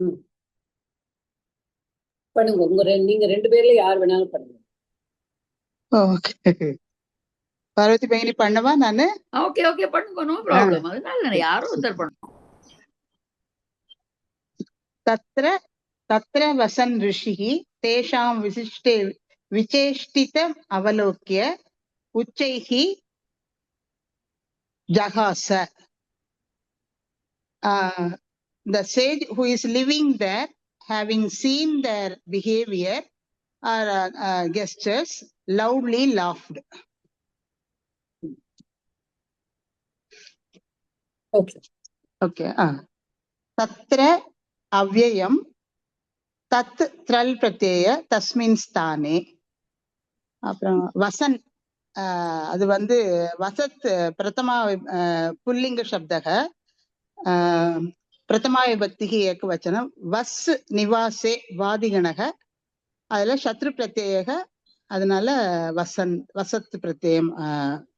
ம். பண்ணுங்க. நீங்க 2 பேர்ல யார் வேணாலும் பண்ணுங்க. ஓகே பார்வதி பையனி பண்ணவா நானு? ஓகே ஓகே பண்ணுங்க, நோ ப்ராப்ளம். அதனால யாரும் ஒருத்தர் பண்ணணும். தத்ர தத்ர வசன் ऋषिः तेषां विशिष्टे विचेष्टितम् अवलोक्य उच्चैः जहास. The sage who is living there, having seen their behavior or gestures, loudly laughed. Okay. Okay. Tatra avyayam tat tral pratyaya tasmin sthane. அப்புறம் வசன் அது வந்து வசத் பிரதமா புல்லிங்க சப்தக பிரதமா விபக்திகி ஏகவச்சனம் வஸ் நிவாசே வாதிகணக அதுல சத்ரு பிரத்யேக அதனால வசன் வசத் பிரத்யம்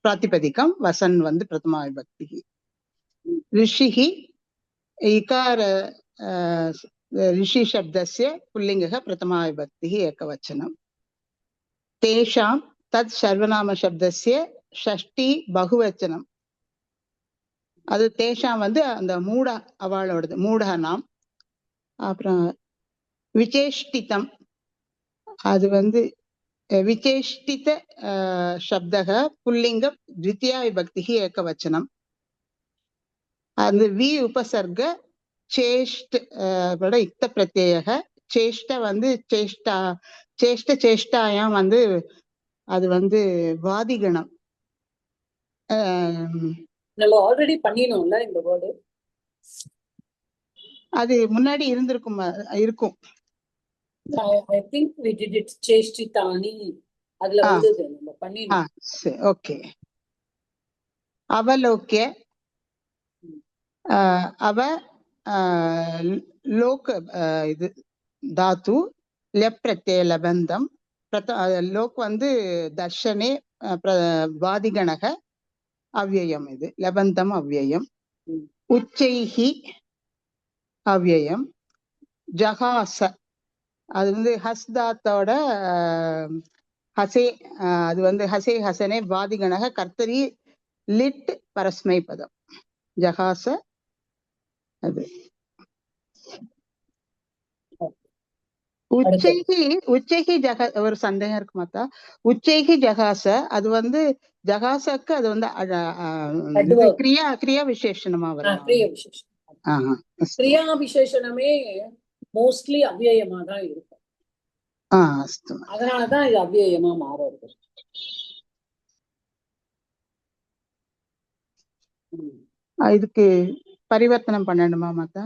பிராத்திபதிகம் வசன் வந்து பிரதமா விபக்திகி. ऋषिः इकार ऋषि शब्दस्य पुल्लिङ्गः प्रथमा विभक्तिः एकवचनं. तेषां तत् सर्वनाम शब्दस्य षष्ठी बहुवचனம். அது தேஷாம் வந்து அந்த மூட அவளோடது மூடனாம். அப்புறம் விசேஷ்டிதம் அது வந்து விசேஷ்டித சப்தக புல்லிங்கம் द्वितीया विभक्तिः एकवचனம். அந்த வி உபசர்க சேஷ்ட இக்த பிரத்யேக சேஷ்ட வந்து சேஷ்டா சேஷ்ட சேஷ்டாயாம் வந்து அது வந்து வாதிகணம். நம்ம ஆல்ரெடி பண்ணினோம்ல இந்த வேர்டு, அது முன்னாடி இருந்திருக்கும் இருக்கும். I think we did it. சேஷ்டிதானி அதுல வந்தது நம்ம பண்ணினோம். ஓகே. அவலோக்கிய அவ லோக இது தாத்து லெப் பிரத்யய லபந்தம். லோக் வந்து தர்ஷனே வாதிகணக அவ்யயம். இது லபந்தம் அவ்யயம். உச்சைஹி அவ்யயம். ஜகாச அது வந்து ஹஸ்தாத்தோட ஹசே அது வந்து ஹசே ஹசனே வாதிகணக கர்த்தரி லிட் பரஸ்மை பதம் ஜகாச. அது உச்சைகி ஜக ஒரு சந்தேகம் இருக்கு மாத்தா. உச்சைகி ஜகாச அது வந்து ஜகாசக்கு அது வந்து கிரியா கிரியா விசேஷணமா வரும். கிரியா விசேஷணமே மோஸ்ட்லி அவ்யயமா தான் இருக்கும். அதனாலதான் இது அவ்யயமா மாறுது. இதுக்கு பரிவர்த்தனம் பண்ணணுமா மாத்தா?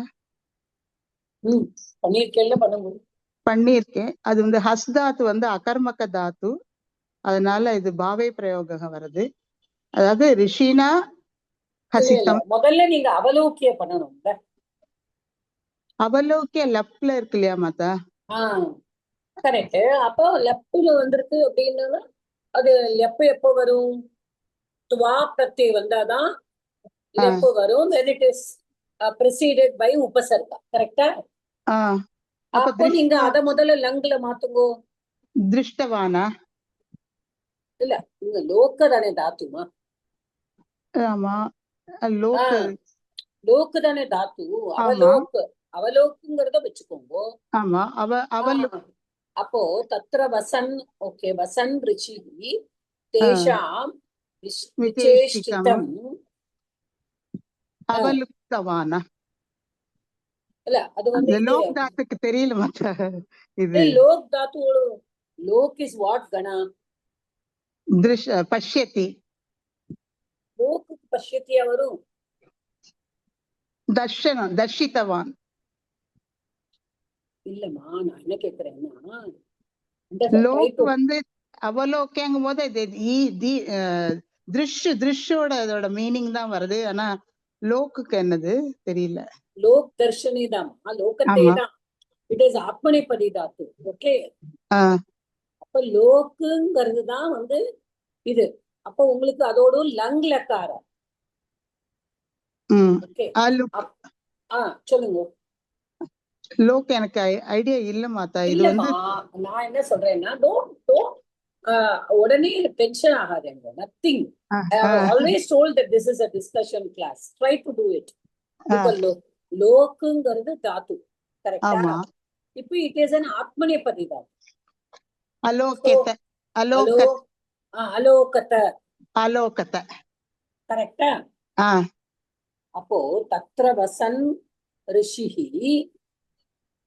பண்ணிருக்கேன்ல, பண்ணும்போது பண்ணிருக்கேன். அது வந்து ஹஸ்தாத்து வந்து அகர்மக தாத்து, அதனால இது பாவை பிரயோகம் வருது. அதாவது ரிஷினா ஹசிதம். முதல்ல நீங்க அவலோக்கிய பண்ணணும்ல. அவலோக்கிய லெப்ல இருக்கு இல்லையா மாத்தா? கரெக்ட். அப்போ லெப்ல வந்திருக்கு அப்படின்னா அது லெப் எப்போ வரும்? துவா பிரத்யை வந்தாதான் லெப் வரும். when it is preceded by உபசர்கா. கரெக்டா? அப்போ நீங்க அத முதல்ல லங்ல மாத்துங்கோ. திருஷ்டவானா இல்ல, நீங்க லோக்க தானே தாத்துமா? ஆமா, லோக் லோக்கு தானே தாத்து. அவலோக் அவலோக்குங்கிறத வச்சுக்கோங்க. ஆமா, அப்போ தத்ர வசன். ஓகே, வசன் ரிஷி தேஷாம் விசேஷ்டிதம் அவலுப்தவானா. இல்ல, அது வந்து லோக் தாத்துக்கு தெரியல மாத்தா. இது லோக் தாத்து. லோக் இஸ் வாட் கணா? பஷ்யதி. லோக்கு பஷ்யத்தியா வரும்? தர்ஷனம் தர்ஷித்தவான். இல்லம்மா, நான் என்ன கேக்குறேன்னா லோக் வந்து அவலோக்கியங்கும் போது திருஷ்யோட அதோட மீனிங் தான் வருது. ஆனா லோக்குக்கு என்னது தெரியல. லோக் தர்ஷனி தான், லோகத்தே தான். It is ஆத்மநேபதி Tattva. ஓகே, அப்ப லோக்குங்கிறது தான் வந்து இது. அப்ப உங்களுக்கு அதோட லங் லக்கார. ஓகே, சொல்லுங்க. லோக் எனக்கு ஐடியா இல்ல மாதா. இது இல்லம்மா, வந்து நான் என்ன சொல்றேன்னா, உடனே டென்ஷன் ஆகாதீங்க. Nothing. I have always told that this is a discussion class. Try to do it. இப்ப லோக்குங்கிறது தாத்து, கரெக்டா? ஆமா. இப்ப it is an ஆத்மநேபதி Tattva. அலோகேத allow அலோகத, அலோகத, கரெக்டா? அப்போ தத்ர வசன் ரிஷிஹி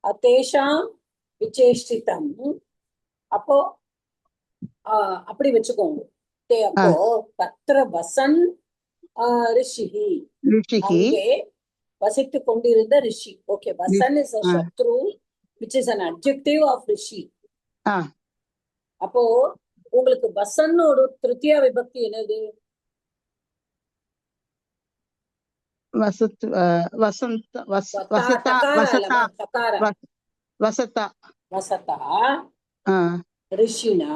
அத்தேஷாம் விசேஷ்டிதம். அப்போ அப்படி வச்சுக்கோங்க. அப்போ தத்ர வசன் ரிஷிஹி, அங்கே வசித்து கொண்டிருந்த ரிஷி. ஓகே, வசன் இஸ் a சத்ரு which is an adjective of ரிஷி. அப்போ உங்களுக்கு வசன்னோட திருத்தியா விபக்தி என்னது? வசத் வசந்த வசதா வசதா வசதா வசதா ரிஷினா,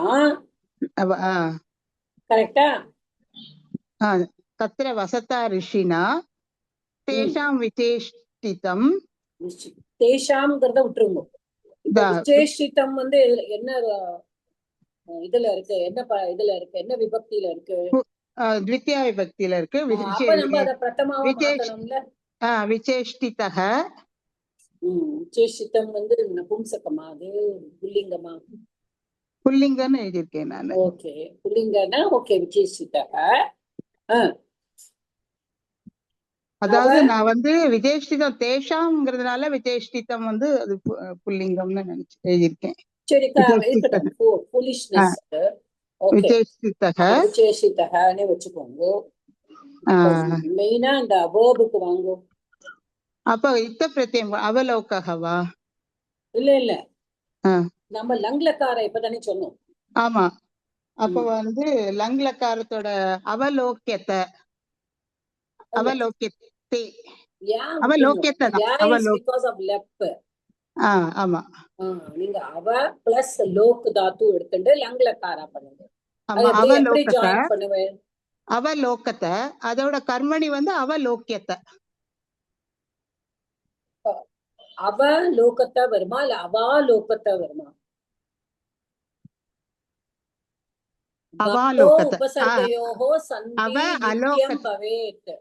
கரெக்டா? தத்ர வசதா ரிஷினா தேஷாம் விசேஷ்டிதம். தேஷாம்ங்கிறத விட்டுருங்க. விசேஷிதம் வந்து என்ன இதுல இருக்கு? என்ன இதுல இருக்கு? என்ன விபக்தியில இருக்கு? த்வித்யா விபக்தியில இருக்கு. அப்ப நம்ம அத பிரதமாவா மாத்தணும்ல. விசேஷ்டிதஹ. விசேஷிதம் வந்து நபும்சகமா, அது புல்லிங்கமா? புல்லிங்கன்னு எழுதியிருக்கேன் நான். Okay, புல்லிங்கனா okay. விசேஷிதஹ, அதாவது நான் வந்து விசேஷ்டிதம் தேஷாம்ங்கிறதுனால விசேஷ்டிதம் வந்து அது புல்லிங்கம்னு நினைச்சு எழுதியிருக்கேன். சரி, ஃபூலிஷ்னஸ். விசேஷிதஹ, விசேஷிதஹன்னு வச்சுக்கோங்க. மெயினா இந்த வேர்புக்கு வாங்க. அப்ப இத்த பிரத்யம் அவலோகஹவா? இல்ல நம்ம லங்லக்கார இப்பதானே சொன்னோம். ஆமா, அப்ப வந்து லங்லக்காரத்தோட அவலோக்கியத்தை அவலோக்கியத்தை ஆமா, நீங்க அவ பிளஸ் லோக் தாத்து எடுத்துட்டு லங்லக்காரா பண்ணுங்க. அவலோகத்தை அதோட கர்மணி வந்து அவலோக்கியத்தை. அவலோகத்தை வருமா இல்ல அவாலோகத்தை வருமா? உபசர்கயோஹோ சந்தி நித்யம் பவேத்.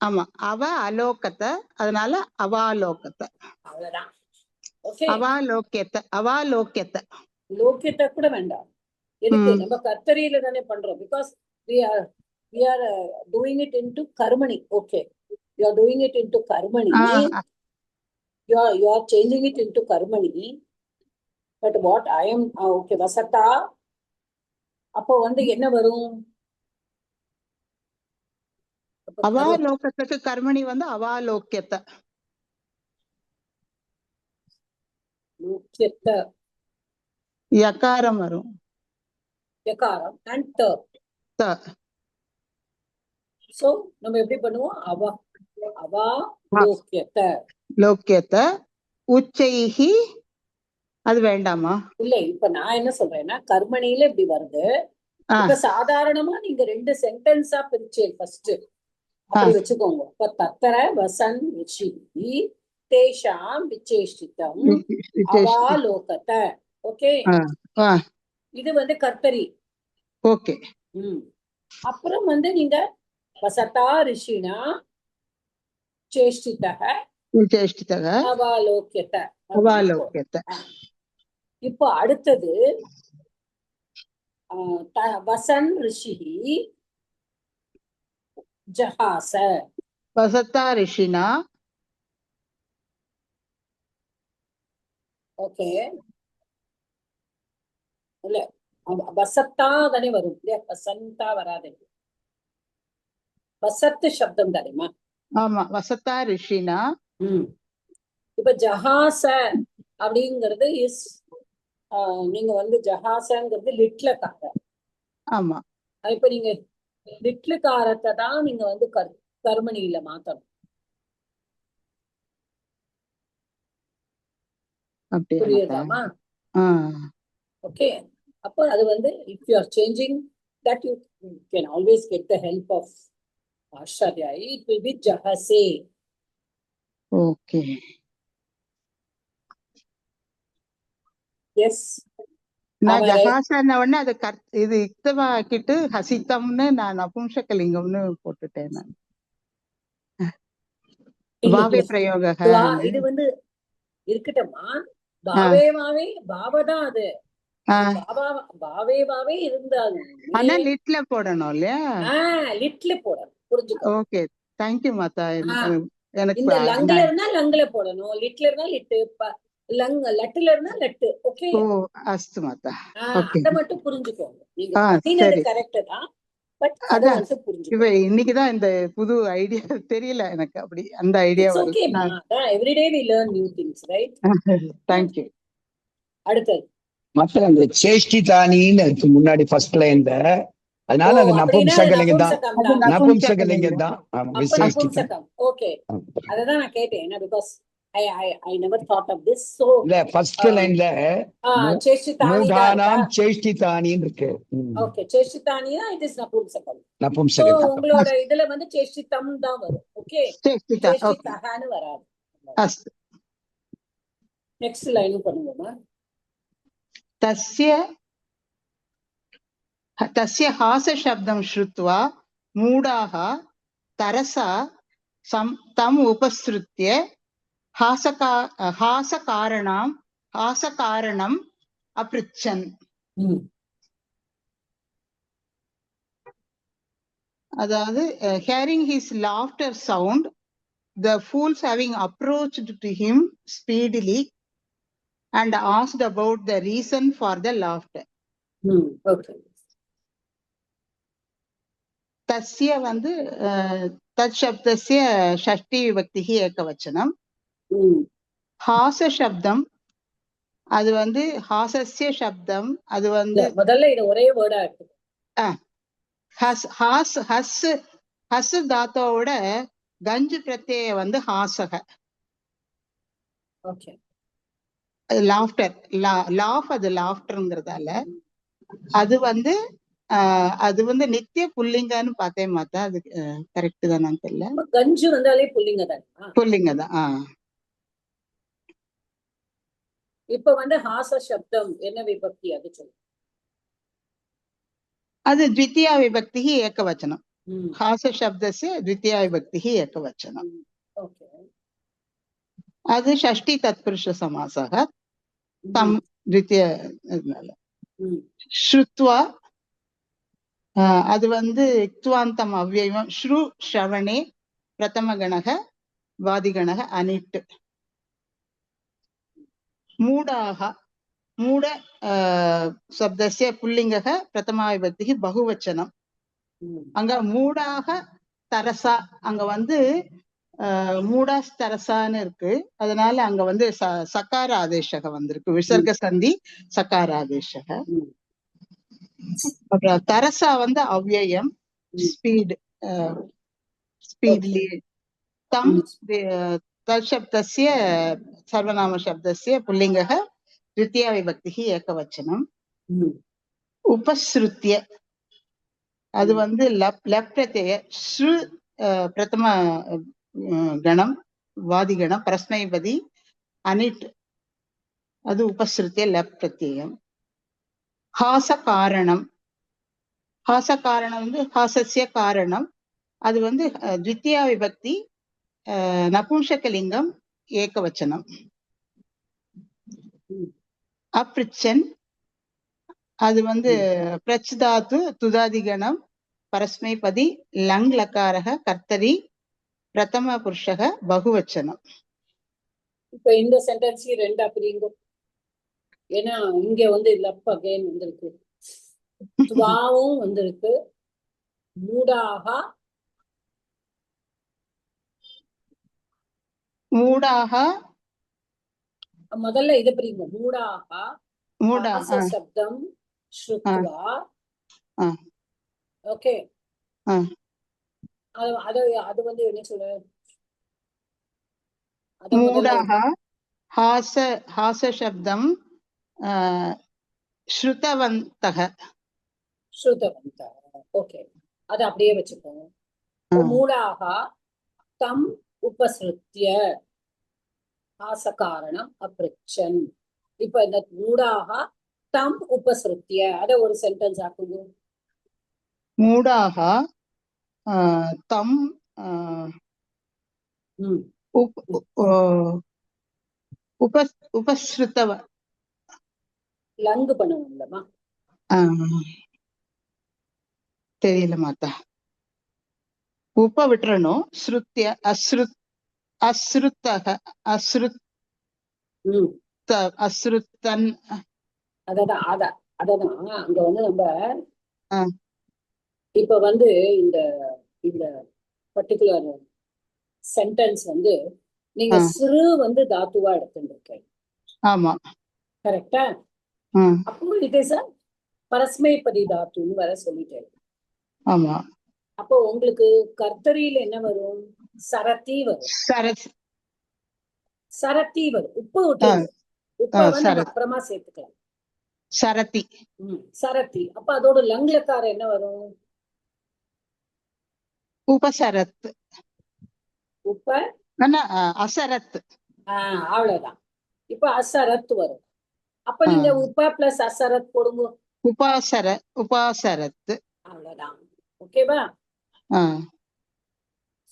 ஆமா, அவ அலோகத்தை, அதனால அவாலோகத்தை. அவ்வளவுதான். அவாலோக்கியத்தை லோக்கியத்தை கூட வேண்டாம். எதுக்கு? நம்ம கர்த்தரியில தானே பண்றோம். Because we are doing it into karmani. Okay, you are doing it into karmani. You are changing it into karmani. But what I am okay, vasata, அப்போ வந்து என்ன வரும்? அவாலோகத்துக்கு கர்மணி வந்து அவாலோக்கியத்தை. யகாரம் வரும். யகாரம் and த. சோ நம்ம எப்படி பண்ணுவோம்? அவாலோக்கியத்தை. லோக்கியத்தை உச்சைஹி அது வேண்டாமா? இல்ல, இப்ப நான் என்ன சொல்றேன்னா கர்மணியில இப்படி வருது. இப்ப சாதாரணமா நீங்க ரெண்டு சென்டென்ஸா பிரிச்சு ஃபர்ஸ்ட் அப்படி வச்சுக்கோங்க. இப்ப தத்தர வசன் ரிஷி தேஷாம் விசேஷிதம் அவாலோகத்தை. ஓகே, இது வந்து கர்த்தரி. ஓகே. அப்புறம் வந்து நீங்க வசதா ரிஷினா சேஷ்டிதஹ அவாலோக்கியத்தை. இப்போ அடுத்தது வசன் ரிஷிஹி ஜஹாச. வசதா ரிஷினா ஓகே, இல்ல வசத்தா தானே வரும் இல்லையா? வசந்தா வராது. வசத்து சப்தம் தானேமா? ஆமா, வசதா ரிஷினா. இப்ப ஜஹாச அப்படிங்கிறது இஸ் நீங்க வந்து ஜஹாசங்கிறது லிட்லக்கார. ஆமா, இப்ப நீங்க லிட்லக்காரத்தை தான் நீங்க வந்து கர்மணியில மாத்தணும். புரியுதாமா? ஓகே, அப்போ அது வந்து if you are changing that, you can always get the help of Acharya. It will be jahase. Okay. Yes நான் அவரை ஜகாசன உடனே அதை இது இக்தவா ஆக்கிட்டு ஹசித்தம்னு நான் நபும்சகலிங்கம்னு போட்டுட்டேன் நான். இல்ல பாவே இல்ல பிரயோக இது வந்து இருக்கட்டும்மா. பாவே பாவதான் அது. பாவே பாவே இருந்தாலும் ஆனா லிட்ல போடணும் இல்லையா? லிட்ல போடணும், புரிஞ்சுக்கோ. ஓகே, தேங்க்யூ மாதா. எனக்கு இந்த லங்ல இருந்தா லங்ல போடணும், லிட்ல இருந்தா லிட்டு, லட்டுல இருந்தா லட்டு. ஓகே, ஓ அஸ்து மாதா. அத மட்டும் புரிஞ்சுக்கோங்க. நீங்க பண்ணினது சரி, கரெக்ட் தான், பட் அத அதான் வந்து இவ புரிஞ்சுக்கோங்க. இன்னைக்குதான் இந்த புது ஐடியா தெரியல எனக்கு, அப்படி அந்த ஐடியா இட்ஸ் வருது. ஓகேமா, everyday we learn new things, right? Thank you. அடுத்தது மத்த அந்த சேஷ்டிதானின்னு இருக்கு முன்னாடி ஃபர்ஸ்ட் லைன்ல, அதனால அது நபும்சகலிங்கம் தான். நபும்சகலிங்கம் தான். அப்ப நபும்சகம். ஓகே, அததான் நான் கேட்டேன். ஏன்னா because I never thought of this. So இல்ல ஃபர்ஸ்ட் லைன்ல சேஷ்டிதானி தான் மூடானாம் சேஷ்டிதானின்னு இருக்கு. ஓகே, சேஷ்டிதானியா இட் இஸ் நபும்சகம். சோ நபும்சகம். உங்களோட இதுல வந்து சேஷ்டிதம் தான் வரும். ஓகே, சேஷ்டிதஹான்னு வராது. நெக்ஸ்ட் லைன் பண்ணுவோமா? तस्य हासशब्दं श्रुत्वा मूढाः तरसा तम् उपसृत्य हासकारणम् अपृच्छन्. அதாவது hearing his laughter sound, the fools having approached to him speedily and asked about the reason for the laughter. Okay. तस्य வந்து तत् शब्दस्य षष्ठी विभक्तिः एकवचனம். हास शब्दம் அது வந்து हासस्य शब्दம் அது வந்து முதல்ல இது ஒரே வேர்டா இருக்கு. ஹஸ் தாத்தோட கஞ்சு பிரத்யய வந்து ஹாசக. ஓகே, லாஃப்டர், லாஃப், அது லாஃப்டர்ங்கிறதால அது வந்து நித்திய புல்லிங்கன்னு பார்த்தேன் மாத்தா. அது கரெக்ட் தானான்னு தெரியல. கஞ்சு வந்தாலே புல்லிங்க தான். புல்லிங்க தான். இப்ப வந்து ஹாச சப்தம் என்ன விபக்தி அது சொல்லு. அது द्वितीया विभक्तिः एकवचनं. हास शब्दस्य द्वितीया विभक्तिः एकवचनं. ओके, அது षष्ठी तत्पुरुष समासः. तम द्वितीय श्रुत्वा அது வந்து இக்த்வாந்தம் அவ்யயம். ஸ்ரு ஸ்ரவணே பிரதமகணக வாதிகணக அனிட். மூடாக மூட சப்தஸ்ய புல்லிங்கக பிரதமா விபக்திः பகுவச்சனம். அங்க மூடாக தரசா, அங்க வந்து மூடாஸ் தரசான்னு இருக்கு. அதனால அங்க வந்து சகார ஆதேசக வந்திருக்கு. விசர்க சந்தி சகார ஆதேசக. அப்புறம் தரசா வந்து அவ்யயம், ஸ்பீட்லி. தம் தப்தஸ்ய சர்வநாம சப்தஸ்ய புல்லிங்கக द्वितीया विभक्तिः एकवचனம். उपसृत्य அது வந்து லப் பிரத்யய. ஸ்ரு பிரதம கணம் வாதிகணம் பரஸ்மைபதி அனிட், அது உபஸ்ருத்திய லப் பிரத்யயம். ஹாச காரணம், ஹாச காரணம் வந்து ஹாசஸ்ய காரணம், அது வந்து द्वितीया விபக்தி நபும்சகலிங்கம் ஏகவச்சனம். அப்ரிச்சன் அது வந்து பிரச்தாத்து துதாதிகணம் பரஸ்மைபதி லங் லகாரக கர்த்தரி பிரதம புருஷக பகுவச்சனம். இப்ப இந்த சென்டென்ஸ் ரெண்டா பிரிங்க. ஏன்னா இங்க வந்து லப் அகைன் வந்திருக்கு, துவாவும் வந்திருக்கு, மூடாக முதல்ல இது பிரிங்க. மூடாக சப்தம் ஸ்ருத்வா. ஓகே, அது வந்து என்ன சொல்ல, மூடாக ஹாச சப்தம் ஸ்ருதவந்தக. ஓகே, அது அப்படியே வச்சுக்கோங்க. மூடாக தம் உபஸ்ருத்ய ஹாச காரணம் அப்ரிச்சன். இப்ப இந்த மூடாக தம் உபசிருத்திய அத ஒரு சென்டென்ஸ் ஆக்குங்க. மூடாக தம் உபஸ்ருத்தவ லங்கு பண்ணணும்லமா? தெரியல மாதா. உப விட்டுறணும். ஸ்ருத்திய அஸ்ருத்தக அஸ்ருத்தன். அததான் அங்க வந்து நம்ம இப்ப வந்து இந்த இந்த பர்டிகுலர் சென்டென்ஸ் வந்து நீங்க சிறு வந்து தாத்துவா எடுத்துருக்கீங்க. ஆமா, கரெக்டா? அப்போ இட் இஸ் அ பரஸ்மைபதி தாத்துன்னு வர சொல்லிட்டேன். ஆமா. அப்போ உங்களுக்கு கர்த்தரியில என்ன வரும்? சரத்தி வரும். சரத்தி வரும். உப்பு விட்டுருங்க. உப்பை வந்து அப்புறமா சேர்த்துக்கலாம். சரத்தி. சரத்தி. அப்ப அதோட லங்லக்கார என்ன வரும்? உபசரத். அசரத். அவ்வளவுதான். இப்ப அசரத் வரும். அப்ப நீங்க உப்ப பிளஸ் அசரத் போடுங்க. உபாசரத். அவ்வளவுதான். ஓகேவா?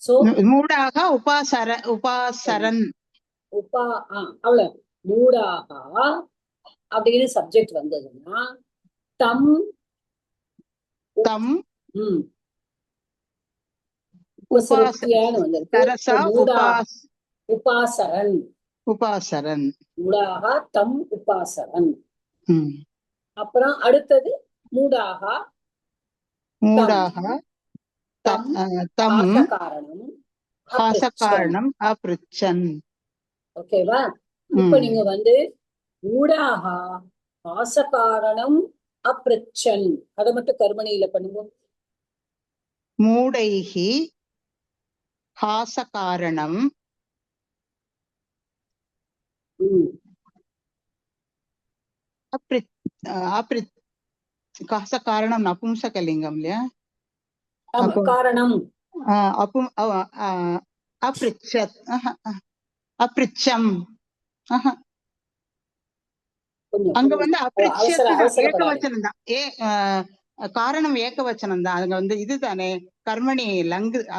சோ மூடாக உபாசரன். அவ்வளவு. மூடாக அப்படின்னு சப்ஜெக்ட் வந்ததுன்னா தம் உபசிருத்தியான்னு வந்திருக்கு. உபாசரன். மூடாக தம் உபாசரன். அப்புறம் அடுத்தது மூடாக காரணம் அப்ருச்சன். ஓகேவா? இப்ப நீங்க வந்து மூடாக காரணம் அப்ருச்சன் அத மட்டும் கர்மணியில பண்ணுங்க. மூடைஹி ஹாசகாரணம் காரணம் நபும்சகலிங்கம் இல்லையா? காரணம் அப்ரிச்சம். அங்க வந்து ஏகவச்சனம் தான். காரணம் ஏகவச்சனம் தான். அங்க வந்து இதுதானே கர்மணி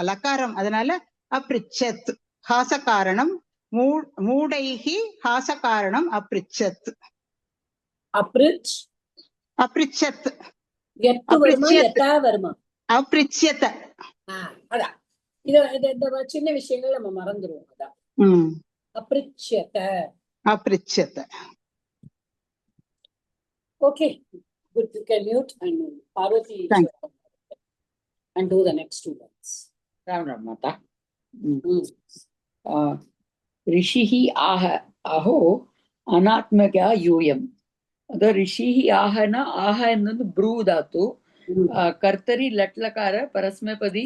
லக்காரம். அதனால அப்ரிச்சத் ஹாச காரணம். மூடைஹி ஹாச காரணம் அப்ரிச்சத். அப்ரிச்சத் அப்ரிச்சியத. அதான் இந்த சின்ன விஷயங்கள் நம்ம மறந்துடுவோம். அதான் அப்ரிச்சியத. Okay, good. You can mute and Parvati and do the next two words. Ram Mata. Rishihi aho anatmagya yuyam. The rishihi ahana aha என்னது ப்ரூ தாத்து. கர்த்தரி லட்லகார பரஸ்மைபதி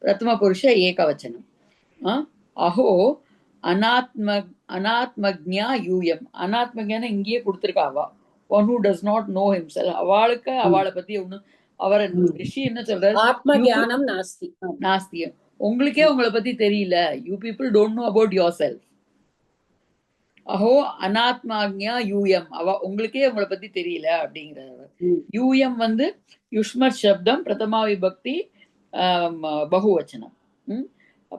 பிரதம புருஷ ஏகவச்சனம். அஹோ அனாத்மக்ஞா யூயம். அனாத்மக்ஞான இங்கேயே கொடுத்திருக்காவா. One who does not know himself. அவளுக்கு அவளை பத்தி ஒண்ணு அவர் ரிஷி என்ன சொல்றாரு? ஆத்மஞானம் நாஸ்தி. நாஸ்தியம். உங்களுக்கே உங்களை பத்தி தெரியல. You people don't know about yourself. அஹோ அனாத்மாக்ஞா யூயம். உங்களுக்கே உங்களை பத்தி தெரியல அப்படிங்கிறார். யூயம் வந்து யுஷ்மத் சப்தம், பிரதமா விபக்தி, பகுவச்சனம்.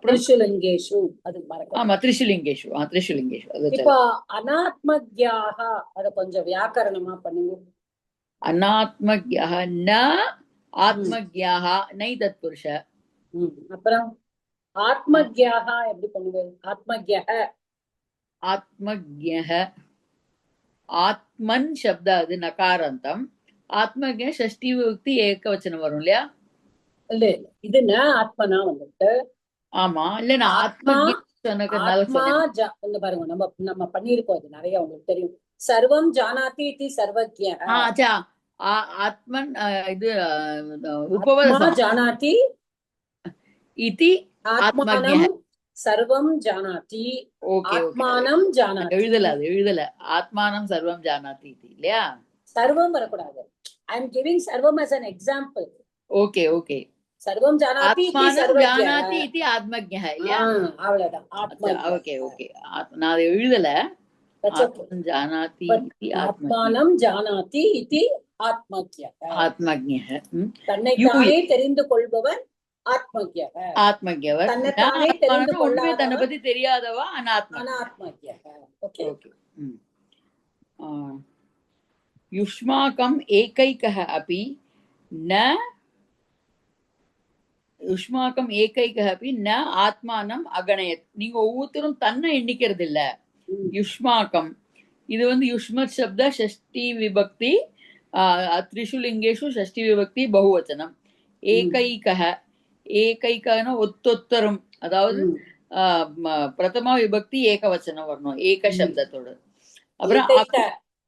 த்ரிஷுலிங்கேஷு. அது மறக்க. ஆமா, த்ரிஷுலிங்கேஷு. த்ரிஷுலிங்கேஷு. இப்ப அனாத்மக்யாக அத கொஞ்சம் வியாக்கரணமா பண்ணுங்க. அனாத்மக்யாக ந ஆத்மக்யாக நை தத்புருஷ. அப்புறம் ஆத்மக்யாக எப்படி பண்ணுவேன்? ஆத்மக்யஹ ஆத்மன் சப்த அது நகாராந்தம். ஆத்மக்ய ஷஷ்டி விபக்தி ஏகவச்சனம் வரும் இல்லையா? இல்ல இது ந ஆத்மனா வந்துட்டு. ஆமா, இல்ல நான் ஆத்மக்ய பாருங்க, நம்ம பண்ணிருக்கோம். இது நிறைய உங்களுக்கு தெரியும். சர்வம் ஜானாதி இதி சர்வஜ்ஞ. ஆத்மன் இது உபவ ஜானாதி இதி ஆத்மானம் சர்வம் ஜானாதி. ஆத்மானம் ஜானாதி. எழுதல ஆத்மானம் சர்வம் ஜானாதி இல்லையா? சர்வம் வரக்கூடாது. ஐ அம் கிவிங் சர்வம் as an example. ஓகே. சர்வம் ஜானாதி இதி ஆத்மக்ஞ இல்லையா? அவ்வளவுதான். ஓகே. நான் அதை எழுதல. That's okay. ஆத்மன் ஜானாதி But இதி ஆத்மஜ்ஞः. ஆத்மானம் ஜானாதி இதி ஆத்மஜ்ஞः. ஆத்மஜ்ஞः. தன்னைத்தானே தெரிந்து கொள்பவர் ஆத்மஜ்ஞः. ஆத்மஜ்ஞவர். தன்னைத்தானே தெரிந்து உண்மை தன்னை கொள்ளாதவர் பத்தி தெரியாதவா அனாத்மா. அனாத்மஜ்ஞः. Okay. ஓகே. யுஷ்மாகம் ஏகைகः अपि न யுஷ்மாக்கம் ஏகைகः अपि न ஆத்மானம் அகணயத். நீங்க ஒவ்வொருத்தரும் தன்னை எண்ணிக்கிறது இல்ல. யுஷ்மாக்கம் இது வந்து யுஷ்மத் சப்த ஷஷ்டி விபக்தி, த்ரிஷு லிங்கேஷு ஷஷ்டி விபக்தி பகுவச்சனம். ஏகைகः ஏகைகன ஒத்தொத்தரும், அதாவது பிரதமா விபக்தி ஏகவச்சனம் வரணும் ஏக சப்தத்தோடு. அப்புறம்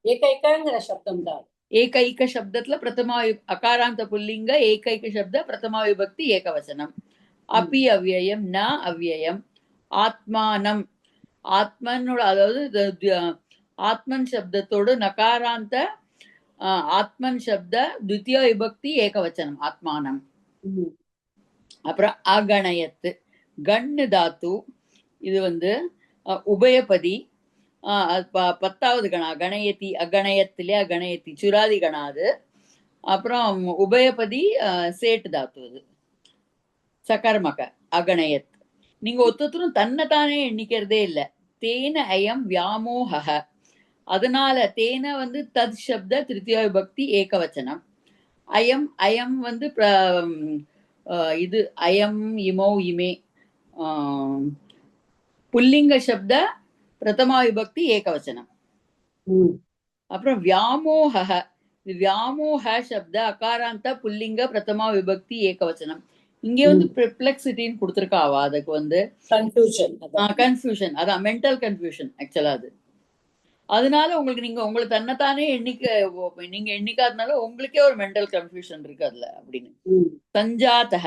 ஏகைகங்கிற சப்தம் தான். ஏகைக சப்தத்துல பிரதமா அகாராந்த புல்லிங்க ஏகைக சப்த பிரதமா விபக்தி ஏகவச்சனம். அப்பி அவ்யயம் ந அவ்யயம். ஆத்மானம் ஆத்மனோட, அதாவது ஆத்மன் சப்தத்தோடு நகாராந்த ஆத்மன் சப்த த்விதிய விபக்தி ஏகவச்சனம் ஆத்மானம். அப்புறம் அகணயத்து கண்ணு தாத்து, இது வந்து உபயபதி, 10வது கணா கணயத்தி அகணயத்திலே அகணயத்தி சுராதி கணாது. அப்புறம் உபயபதி சேட்டு தாத்து, அது சகர்மக அகணயத். நீங்க ஒத்தரும் தன்னைத்தானே எண்ணிக்கிறதே இல்லை. தேன அயம் வியாமோக, அதனால தேன வந்து தத் சப்த திருத்திய விபக்தி ஏகவச்சனம். அயம் அயம் வந்து இது அயம் இமோ இமே புல்லிங்க சப்த பிரதமா விபக்தி ஏகவச்சனம். அப்புறம் வியாமோக, வியாமோக சப்த அகாராந்த புல்லிங்க பிரதமா விபக்தி ஏகவச்சனம். இங்க வந்து பெர்ப்ளெக்சிட்டின்னு கொடுத்துருக்காவா, அதுக்கு வந்து கன்ஃபியூஷன், அதான் மென்டல் கன்ஃபியூஷன் ஆக்சுவலா அது. அதனால உங்களுக்கு நீங்க உங்களுக்கு தன்னைத்தானே நீங்க எண்ணிக்காதனால உங்களுக்கே ஒரு மென்டல் கன்ஃபியூஷன் இருக்கு அதுல அப்படின்னு. சஞ்சாதக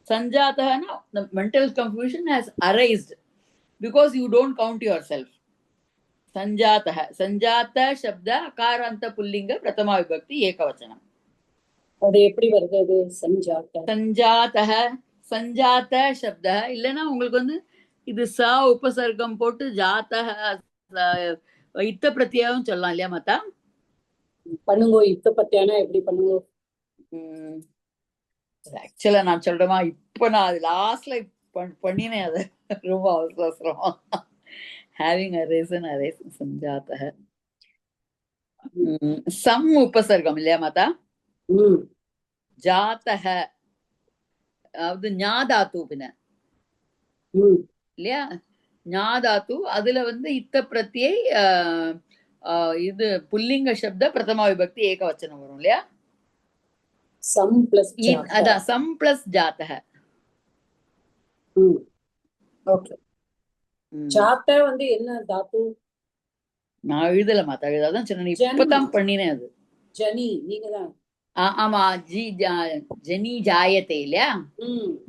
சஞ்சாதகனா the mental confusion has arised because you don't count yourself. சஞ்சாதக சஞ்சாத சப்த அகாராந்த புல்லிங்க பிரதமா விபக்தி ஏகவச்சனம். அது எப்படி வருது? அது சஞ்சாத சஞ்சாதக சஞ்சாத சப்த இல்லைன்னா உங்களுக்கு வந்து இது ச உபசர்க்கம் போட்டு ஜாத்தக இத்த பிரத்யாவும் சொல்லலாம் இல்லையா மாத்தா? பண்ணுங்க. இத்த பத்தியானா எப்படி பண்ணுங்க? ஆக்சுவலா நான் சொல்றேமா, இப்ப நான் அது லாஸ்ட்ல பண்ணினேன், அது ரொம்ப அவசரம். ஹேவிங் அரேசன் அரேசன் சஞ்சாத்தக சம் உபசர்க்கம் இல்லையா மாத்தா? ஜாத்தக அதாவது ஞாதாத்து பின்ன இல்லையா? ஞாதாத்து அதுல வந்து இத்த பிரத்யை இது புல்லிங்க சப்த பிரதமா விபக்தி ஏகவச்சனம் வரும் இல்லையா? சம் பிளஸ் அதான் சம் பிளஸ் ஜாத்தக. ஓகே. ஜாத்த வந்து என்ன தாத்து? நான் எழுதல மாத்தா, அதான் சொன்னேன், இப்பதான் பண்ணினேன் அது. ஜனி நீங்க தான். ஆமா, ஜி ஜனி ஜாயத்தே இல்லையா?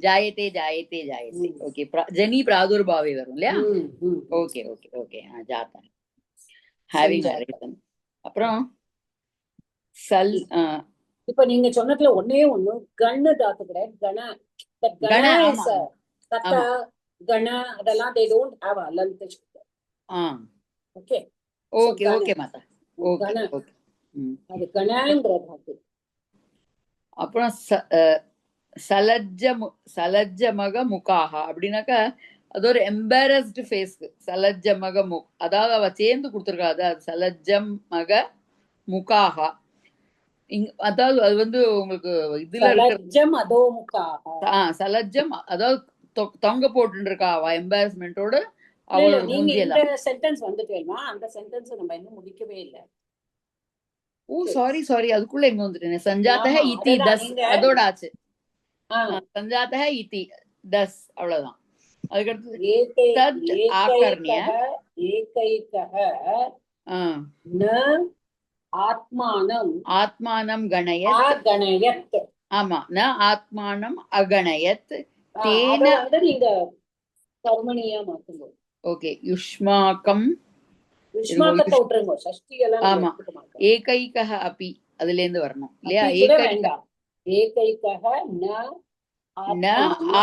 ஜாயத்தே ஜாயத்தே ஜாயத்தே. ஓகே, ஜனி பிராதுர்பாவே வரும் இல்லையா? Okay okay okay. ஜாத்தா ஹேவிங் அரேசன். அப்புறம் சல் இப்ப நீங்க சொன்னதுல ஒன்னே ஒண்ணு கண்ணு தாத்து கிடையாது. கன கண அதெல்லாம் they don't have அலந்த சப்தம். ஓகே ஓகே ஓகே மாதா. Okay okay. அது கணங்கிற தாத்து. அப்புறம் சலஜ்ஜமக முகாக அப்படின்னாக்கா அது ஒரு எம்பாரஸ்டு ஃபேஸ். சலஜ்ஜமக முக், அதாவது அவ சேர்ந்து கொடுத்துருக்காது. அது சலஜ்ஜமக முகாக. அதாவது அது வந்து உங்களுக்கு இதுல சலஜ்ஜம் அதோ முகாக. சலஜ்ஜம் அதாவது தொங்க போட்டு இருக்கா அவ எம்பாரஸ்மெண்டோட அவளோட மூஞ்சியெல்லாம். இந்த சென்டென்ஸ் வந்துட்டேமா, அந்த சென்டென்ஸ் நம்ம இன்னும் முடிக்கவே இல்லை. ஓ சாரி அதுக்குள்ள எங்க வந்துட்டேன். சஞ்சாதக இதி தஸ் அதோட ஆச்சு. சஞ்சாதக இதி தஸ் அவ்வளவுதான். அதுக்கடுத்து தத் ஆகர்ணிய ஏகைகஹ ந ஆத்மானம் ஆத்மானம் கணயத் அகணயத். ஆமா, ந ஆத்மானம் அகணயத் தேன நீங்க கர்மணியா மாத்துங்க. ஓகே. யுஷ்மாக்கம் யுஷ்மாக்கத்தை விட்டுருங்க, ஷஷ்டி எல்லாம். ஆமா, ஏகைகஹ அபி அதுல இருந்து வரணும் இல்லையா? ஏகைகஹ ந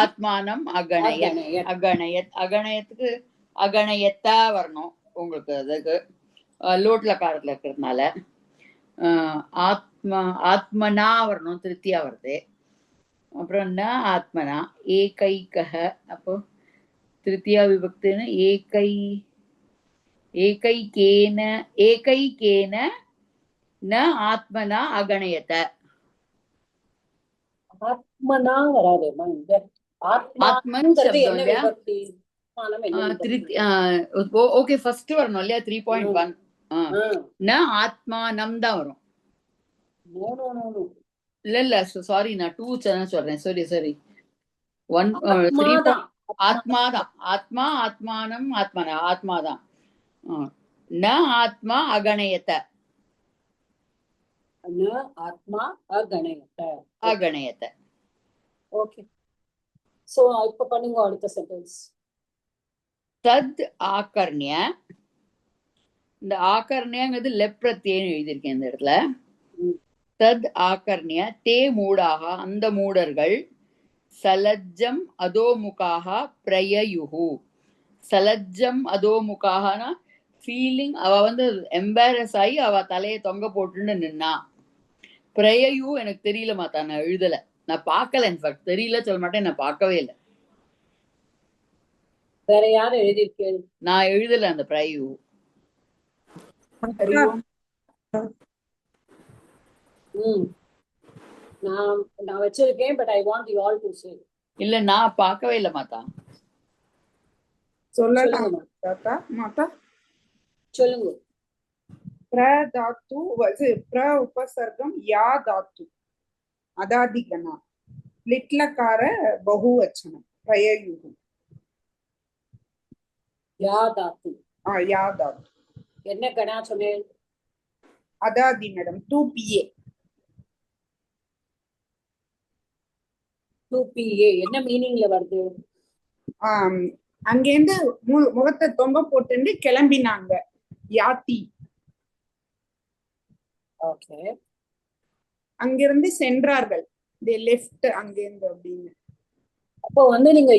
ஆத்மானம் அகணயத். அகணயத் அகணயத்துக்கு அகணயத்தா வரணும் உங்களுக்கு. அதுக்கு லோட்ல காரத்துல இருக்கிறதுனால. ஆத்மா ஆத்மனா வரணும், திருப்தியா வருது. அப்புறம் ந ஆத்மனா ஏகைக்கஹ, அப்போ திருத்தியா விபக்தின்னு ஏகைக்கேன ந ஆத்மனா அகணயத. ஆத்மனா வராதேம்மா இங்க. ஆத்மன் ஆத்மாங்கிறது சப்தம் என்ன இல்லையா? விபக்தி? ஆத்மானம் என்ன விபக்தி? ஓகே, ஃபர்ஸ்ட் வரணும் இல்லையா? 3.1. ந ஆத்மானம் தான் வரும். No no no no. இல்ல சாரி, நான் 2 சொல்றேன். சரி 1 ஆத்மாதான். ஆத்மாதான். ஆத்மா ஆத்மானம் ஆத்மனா ஆத்மாதான். ந ஆத்மா அகணயத. ந ஆத்மா அகணயத. அகணயத. ஓகே. சோ இப்ப பண்ணுங்க அடுத்த சென்டென்ஸ். தத் ஆகர்ணிய. இந்த ஆகர்ணியங்கிறது லெப் பிரத்யேன்னு எழுதியிருக்கேன் இந்த இடத்துல. தத் ஆகர்ணிய தே மூடாக, அந்த மூடர்கள், சலஜ்ஜம் அதோமுகாக பிரயயுஹு. சலஜ்ஜம் அதோமுகாகனா ஃபீலிங், அவ வந்து எம்பாரஸ் ஆகி அவ தலையை தொங்க போட்டுன்னு நின்னா. பிரயயு எனக்கு தெரியல மாத்தா, நான் எழுதல, நான் பார்க்கல. இன்ஃபேக்ட் தெரியல சொல்ல மாட்டேன், நான் பார்க்கவே இல்லை. வேற யாரும் எழுதியிருக்கேன்? நான் எழுதல அந்த பிரயு. நான் வச்சிருக்கேன், but I want you all to say. இல்ல, நான் பார்க்கவே இல்லை மாத்தா. சொல்லலாம் தாத்தா மாதா. சொல்லுங்க. प्र धातु प्र उपसर्गम या धातु अदादिगणा लिट्लकार बहुवचनम प्रययुः. யா தாத்து. या धातु என்ன கணா சொன்னேன்? अदादि मैडम 2PA. 2PA என்ன மீனிங்ல வருது? அங்கேருந்து முகத்தை தொங்க போட்டு கிளம்பினாங்க. யாத்தி. ஓகே. அங்கிருந்து சென்றார்கள். they left அங்கிருந்து அப்படின்னு. அப்போ வந்து நீங்க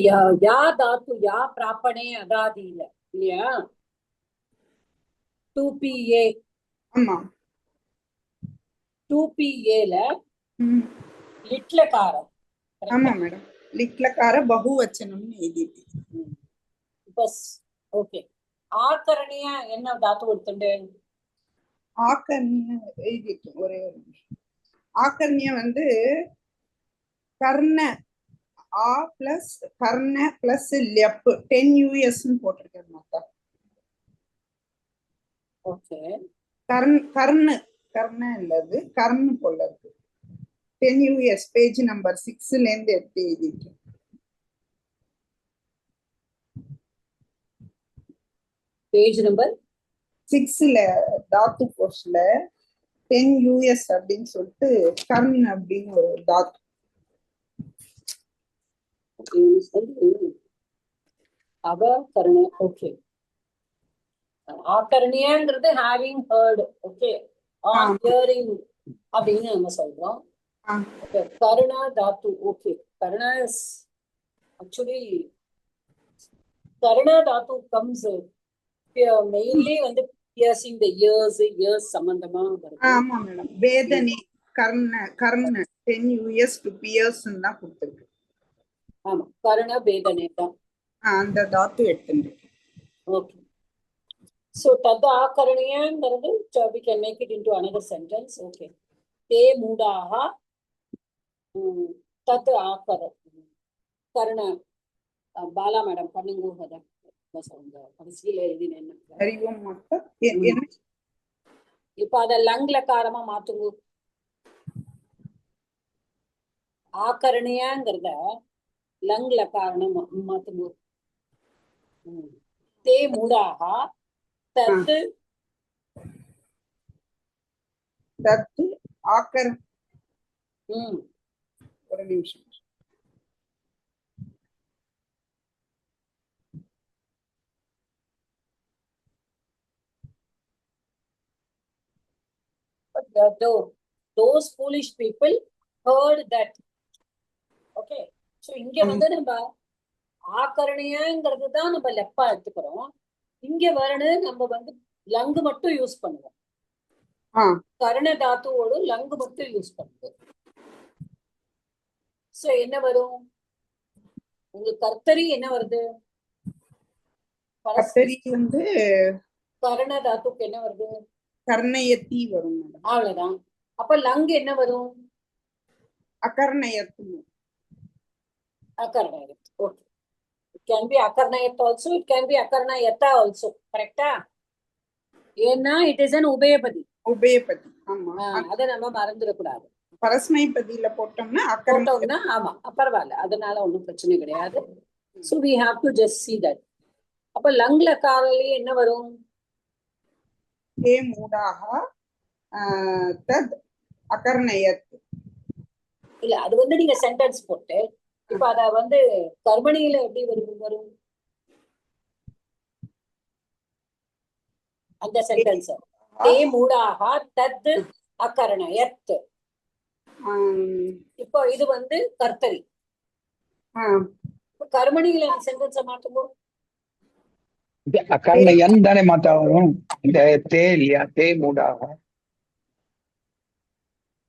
யா தாத்து, யா பிராப்பனே அதாதி இல்ல இல்லையா? 2PA. ஆமா. 2PAல லிட்லகாரம். ஆமா மேடம், லிட்லகார பகுவச்சனம்னு எழுதிட்டு. பஸ். ஓகே. ஆகரணிய என்ன தாத்து எடுத்துட்டு? ஆக்கர்ணிய எழுதிட்டு ஒரே ஒரு நிமிஷம். ஆக்கர்ணிய வந்து கர்ண, ஆ பிளஸ் கர்ண பிளஸ் லெப் 10 US போட்டிருக்கேன் மாத்தா. ஓகே. கர்ண இல்லது கர்ண போல இருக்கு. 10 US பேஜ் நம்பர் 6ல இருந்து எடுத்து எழுதிட்டு. பேஜ் நம்பர் 6ல தாத்து கோர்ஸ்ல 10 US அப்படின்னு சொல்லிட்டு கர்ண் அப்படின்னு ஒரு தாத்து. அவகரண. ஓகே. ஆகரணியங்கிறது having heard. Okay. On hearing அப்படின்னு நம்ம சொல்றோம். கருணா தாத்து. ஓகே. கருணா இஸ் ஆக்சுவலி கருணா தாத்து கம்ஸ் மெயின்லி வந்து piercing the ears சம்பந்தமா வருது. ஆமா மேடம். வேதனை கர்ண 10 US to pierce தான் கொடுத்திருக்கு. ஆமா, கருண வேதனை தான் அந்த தாத்து எடுத்துட்டு. Okay. So Dutt ஆகரணியங்கிறது we can make it into another sentence. Okay. தே மூடாக தத் ஆகர கருண. பாலா மேடம் பண்ணுங்க. அத கடைசியில எழுதினேன். அறிவோம் மாத்தா. இப்ப அத லங்ல காரமா மாத்துங்க. ஆகரணியங்கிறத லங்ல காரணம் மாத்துங்க. தே மூடாக தத்து தத்து ஆக்கர். ஒரு நிமிஷம். those foolish people heard that. Okay. So இங்க வந்து நம்ம ஆகரணியங்கிறது தான் நம்ம லெப்பா எடுத்துக்கிறோம். இங்க வரணும் நம்ம வந்து லங்கு மட்டும் யூஸ் பண்ணுவோம். கர்ண தாத்துவோடு லங்கு மட்டும் யூஸ் பண்ணுவோம். சோ என்ன வரும் உங்களுக்கு? கர்த்தரி என்ன வருது? கர்த்தரி வந்து கர்ண தாத்துக்கு என்ன வருது? கர்ணயத்தி வரும். அவ்வளவுதான். அப்ப லங்கு என்ன வரும்? அகர்ணயத்து. அகர்ணயத். Okay. It can be akarnayat also, it can be akarnayata also. கரெக்டா? ஏன்னா it is an உபயபதி. உபயபதி. ஆமா. அத நம்ம மறந்துடக்கூடாது. பரஸ்மைபதியில போட்டோம்னா போட்டோம்னா ஆமா பரவாயில்ல, அதனால ஒண்ணும் பிரச்சனை கிடையாது. So we have to just see that. அப்ப லங்ல காரலயே என்ன வரும்? ஹே மூடாக தத் அகர்ணயத். இல்ல அது வந்து நீங்க சென்டென்ஸ் போட்டு இப்ப அத வந்து கர்மணியில எப்படி வரும் அந்த சென்டென்ஸ்? ஹே மூடாக தத் அகர்ணயத். இப்போ இது வந்து கர்த்தரி. கர்மணியில சென்டென்ஸ மாத்துவோம். அகர்ணயன் தானே மாத்தாவும். இந்த தே இல்லையா? தே மூடாக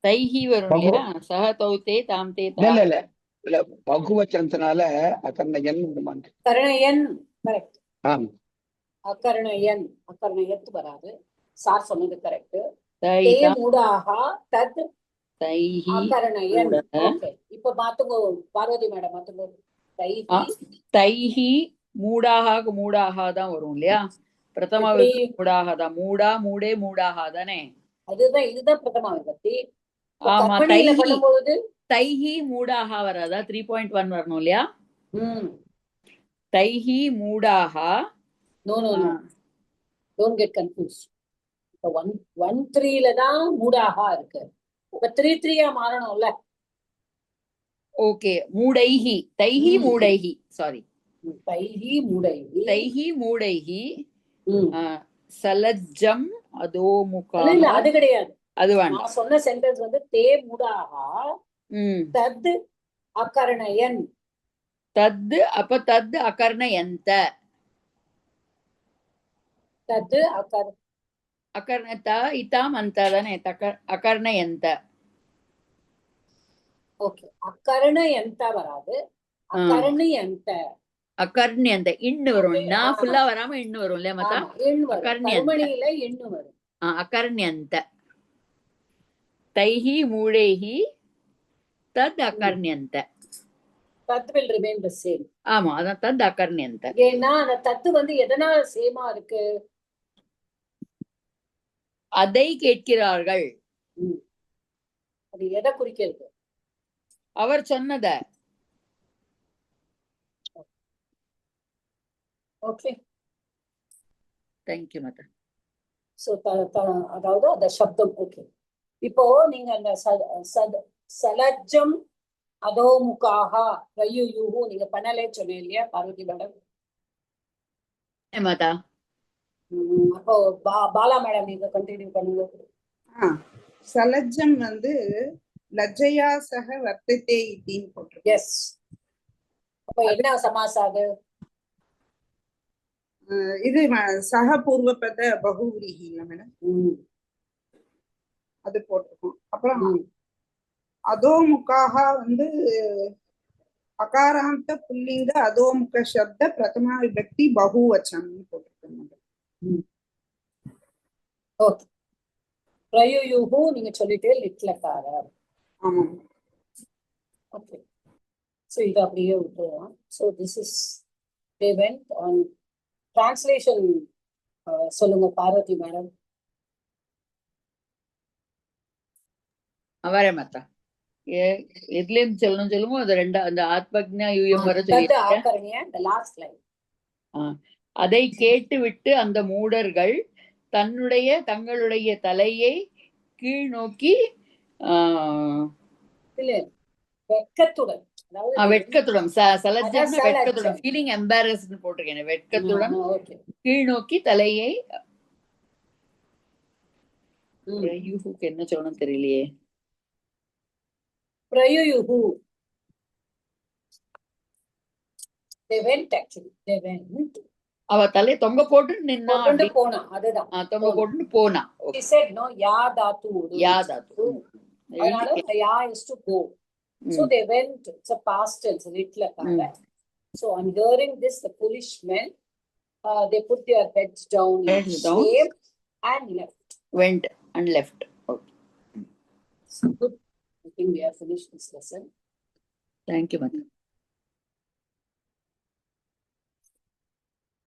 தைஹி வரும் இல்லையா? சஹ தௌதே தாம் தே தா. இல்ல இல்ல இல்ல பகுவச்சனத்தினால அகர்ணயன். கர்ணயன் கரெக்ட். ஆமா அகர்ணயன் அகர்ணயத்து வராது. சார் சொன்னது கரெக்ட். தை தே தா மூடாக தத் தைஹி. அகர்ணயன். ஓகே. இப்ப மாத்துங்க பார்வதி மேடம், மாத்துங்க. தைஹி மூடாக மூடாக தான் வரும் இல்லையா? பிரதமா விபக்தி மூடாக தான். மூடா மூடே மூடாக தானே? அதுதான், இதுதான் பிரதமா விபக்தி. ஆமா. கர்மணியில பண்ணும்போது தைஹி மூடாக வராதா? 3.1 வரணும் இல்லையா? தைஹி மூடாக. No no no, don't get confuse. இப்ப 1.3ல தான் மூடாக இருக்கு. இப்ப 3.3 மாறணும்ல. ஓகே. மூடைஹி தைஹி மூடைஹி சாரி தைஹி மூடைஹி. தைஹி மூடைஹி சலஜ்ஜம் அதோமுகா. இல்ல அது கிடையாது. அது வேண்டாம். நான் சொன்ன சென்டென்ஸ் வந்து தே மூடாக தத் அகர்ணயன். தத் அப்ப தத் அகர்ணயந்த. தத் அகர்ணத இதாம் அந்த தானே? அகர்ணயந்த. ஓகே. அகர்ணயந்த வராது, அகர்ணியந்த. அகர்ணியந்த இன்னு வரும். நான் ஃபுல்லா வராம இன்னு வரும் இல்லையா மத்தா? கர்மணியில எண்ணு வரும். அகர்ணியந்த. தைஹி மூடைஹி தத் அகர்ணியந்த. தத் will remain the same. ஆமா, அதான் தத் அகர்ணியந்த. ஏன்னா அந்த தத்து வந்து எதனால சேமா இருக்கு? அதை கேட்கிறார்கள். அது எதை குறிக்கிறது? அவர் சொன்னத. ஓகே, தேங்க்யூ மதா. சோ அதாவது அந்த சப்தம். ஓகே. இப்போ நீங்க அந்த சலஜம் அதோமுகாக ரயுயுஹு நீங்க பண்ணலே சொன்னீங்க இல்லையா பார்வதி மேடம்? மதா. அப்போ பாலா மேடம் நீங்க கண்டினியூ பண்ணுங்க. சலஜம் வந்து லஜ்ஜயா சக வர்த்ததே இதின்னு போட்டிருக்கு. எஸ். அப்ப என்ன சமாசாது? இது சக பூர்வபத பகுவிரிஹி மேடம், அது போட்டிருக்கோம். அப்புறம் அதோமுகாக வந்து அகாராந்த புல்லிங்க அதோமுக சப்த பிரதமா விபக்தி பகுவச்சம் போட்டிருக்கோம். ஓகே. ரயுயுஹு நீங்க சொல்லிட்டே லிட்லகார. ஆமா. ஓகே. சோ இது அப்படியே விட்டுறலாம். So this is they went on translation. சொல்லுங்க பார்வதி மேடம். அவரே மத்தா எதுல இருந்து சொல்லுங்க. அது ரெண்டா அந்த ஆத்மக்ஞா யூயம் வர சொல்லி. அதை கேட்டு விட்டு அந்த மூடர்கள் தங்களுடைய தலையை கீழ் நோக்கி வெட்கத்துடன் சலஜம் வெட்கத்துடன் ஃபீலிங் எம்பாரஸ்ட் போட்டிருக்கேன். வெட்கத்துடன் கீழ் நோக்கி தலையை. யூஹுக்கு என்ன சொல்லணும் தெரியலையே. பிரயுயுஹு. They went actually. They went அவ தலையை தொங்க போட்டு நின்னா போட்டுட்டு அப்படி போனா அதுதான் தொங்க போட்டு போனா. She said no யா தாத்து யா தாத்து. அதனால யா is to go. So they went, it's a past tense, Ritla. So on hearing this, the foolish men, they put their heads down in shame and left. Went and left. Okay. So good. I think we have finished this lesson. Thank you, Mother.